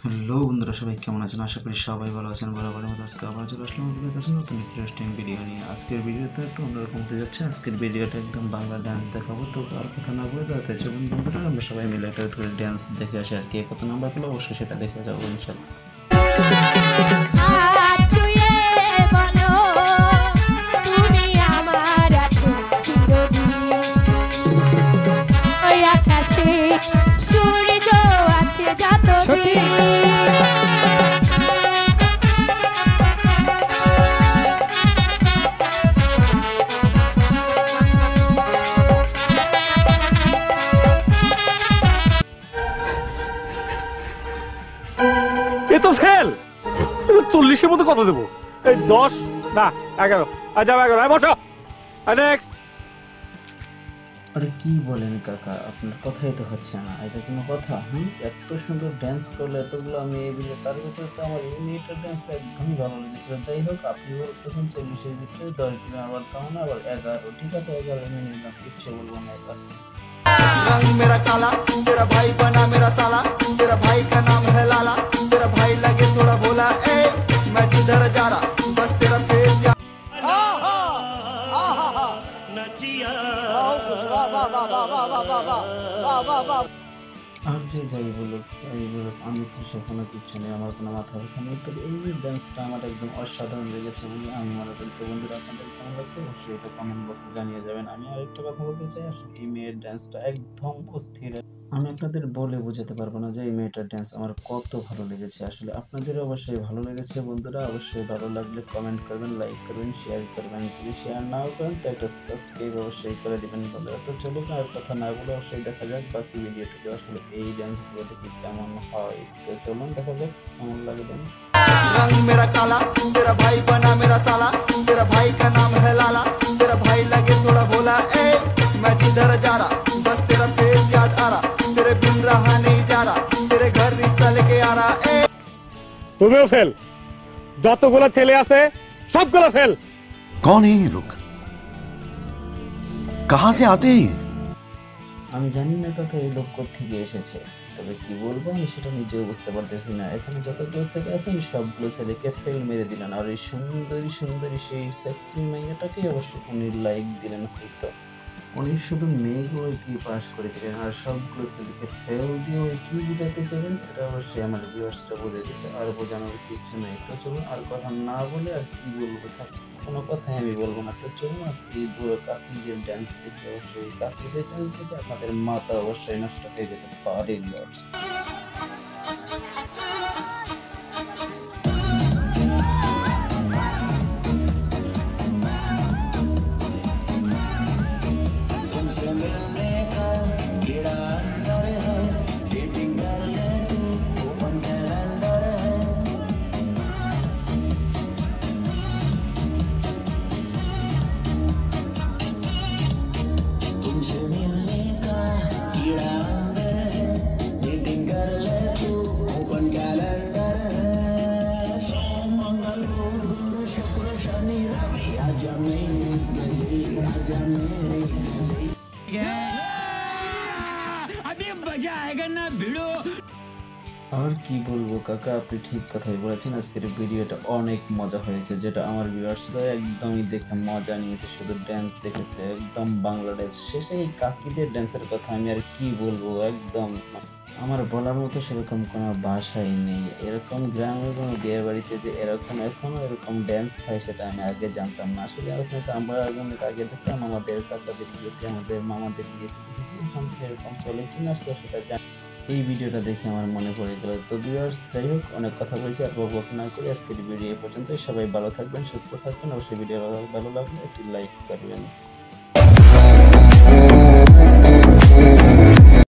Hello বন্ধুরা, সবাই কেমন আছেন? আশা করি সবাই ভালো আছেন। বরাবরের মতো আজকে আবার চলে আসলাম আপনাদের কাছে নতুন ইন্টারেস্টিং ভিডিও নিয়ে। আজকের ভিডিওতে একটু অন্যরকম হতে যাচ্ছে। আজকের ভিডিওটা একদম বাংলা ডান্স দেখাবো। তো আর কথা না বলে তাড়াতাড়ি চলুন বন্ধুরা, আমরা সবাই মিলে একটা করে ডান্স দেখে আসি। আর কে কত নাম্বার পেলো অবশ্যই সেটা দেখে যাবো ইনশাল্লাহ। এ তো ফেল। 40-এর মধ্যে কত দেবো? এই 10 না 11। আচ্ছা 11, বসো। নেক্সট। আরে কি বলেন কাকা, আপনার কথাই তো হচ্ছে না। এটা কোনো কথা? এত সুন্দর ড্যান্স করলে এতগুলো মেয়ে মিলে, তার ভিতরে তো আমার এই মেয়েটার ড্যান্স একদমই ভালো লেগেছিল। যাই হোক, আপনি বলতেছেন 40-এর ভিতরে 10 দিবে, আবার তাও না আবার 11। ঠিক আছে, 11 মেনে নিলাম, কিচ্ছু বলবো না। 11 रंग मेरा काला, तेरा भाई बना मेरा साला, तेरा भाई का नाम है लाला, तेरा भाई लगे थोड़ा भोला, ए मैं किधर जा रहा, बस तेरा फेस या আর যে যাই বলুক তাই বলুক, আমি তো সেখানে কিচ্ছু নেই, আমার কোনো মাথা ব্যথা নেই। তবে এই ড্যান্সটা আমার একদম অসাধারণ লেগেছে বলে আমি মনে করি। তো বন্ধুরা, আপনাদের কেমন লাগছে অবশ্যই এটা কমেন্ট বক্সে জানিয়ে যাবেন। আমি আরেকটা কথা বলতে চাই, আসলে এই মেয়ের ড্যান্সটা একদম অস্থির। আমি আপনাদের বলে বোঝাতে পারবো না যে এই মেয়েটার ড্যান্স আমার কত ভালো লেগেছে। আসলে আপনাদের অবশ্যই ভালো লেগেছে বন্ধুরা। অবশ্যই ভালো লাগলে কমেন্ট করবেন, লাইক করবেন, শেয়ার করবেন। যদি শেয়ার নাও করেন তো একটা সাবস্ক্রাইব অবশ্যই করে দিবেন বন্ধুরা। তো চলুন আর কথা না বলে অবশ্যই দেখা যাক বাকি ভিডিওটুকু আসলে এই ড্যান্সগুলো দেখি কেমন হয়। তো চলুন দেখা যাক কেমন লাগে ড্যান্স। रंग मेरा काला, तेरा भाई बना मेरा साला, तेरा भाई का नाम है लाला, तेरा भाई लगे थोड़ा भोला, ए मैं किधर जा रहा, बस तेरा फेस याद आ रहा, तेरे बिन रहा नहीं जा रहा, तेरे घर रिश्ता लेके आ रहा, ए তুমিও ফেল। যতগুলো ছেলে আছে সবগুলো ফেল। कौन है ये लोग? कहां से आते हैं? আমি জানি না কাকা এই লোক থেকে এসেছে, তবে কি বলবো আমি সেটা নিজেও বুঝতে পারতেছি না। এখানে যতগুলো ছেলে আছেন সবগুলো ছেলেকে ফেল মেরে দিলেন, আর এই সুন্দরী সুন্দরী সেই সেক্সি মেয়েটাকে অবশ্যই উনি লাইক দিলেন। হয়তো উনি শুধু মেয়েগুলো কি পাস করে দিলেন, আর সবগুলো ছেলেকে ফেল দিয়ে ওই কি বুঝাতে চাইলেন এটা অবশ্যই আমার ভিউয়ার্সরা বুঝে গেছে, আর বোঝানোর কিছু নেই। তো চলুন আর কথা না বলে, আর কি বলবো, থাক, কোনো কথাই আমি বলবো না। তো চলুন আজকে এই বুড়ো কাকিদের ড্যান্স দেখে, অবশ্যই কাকিদের ড্যান্স দেখে আপনাদের মাথা অবশ্যই নষ্ট হয়ে যেতে পারে ভিউয়ার্স। আর কি বলবো কাকা, আপনি ঠিক কথাই বলেছেন। আজকের ভিডিওটা অনেক মজা হয়েছে, যেটা আমার ভিউয়ার্সরা একদমই দেখে মজা নিয়েছে, শুধু ড্যান্স দেখেছে একদম বাংলাদেশ শেষে। এই কাকিদের ড্যান্সের কথা আমি আর কি বলবো, একদম আমার বলার মতো সেরকম কোনো ভাষাই নেই। এরকম গ্রামের কোনো বিয়ে বাড়িতে যে এরকম এখনো এরকম ড্যান্স হয় সেটা আমি আগে জানতাম না। আসলে আমরা অনেক আগে দেখতাম আমাদের কাকাদের বিয়েতে, আমাদের মামাদের বিয়েতে দেখেছি, এখন এরকম চলে কিনা আসলে সেটা জানি। এই ভিডিওটা দেখে আমার মনে পড়ে গেল। তো ভিউয়ার্স, যাই হোক, অনেক কথা বলেছি, আর বক না করে আজকের ভিডিও পর্যন্ত। সবাই ভালো থাকবেন, সুস্থ থাকবেন। অবশ্যই ভিডিও ভালো লাগলে একটি লাইক করবেন।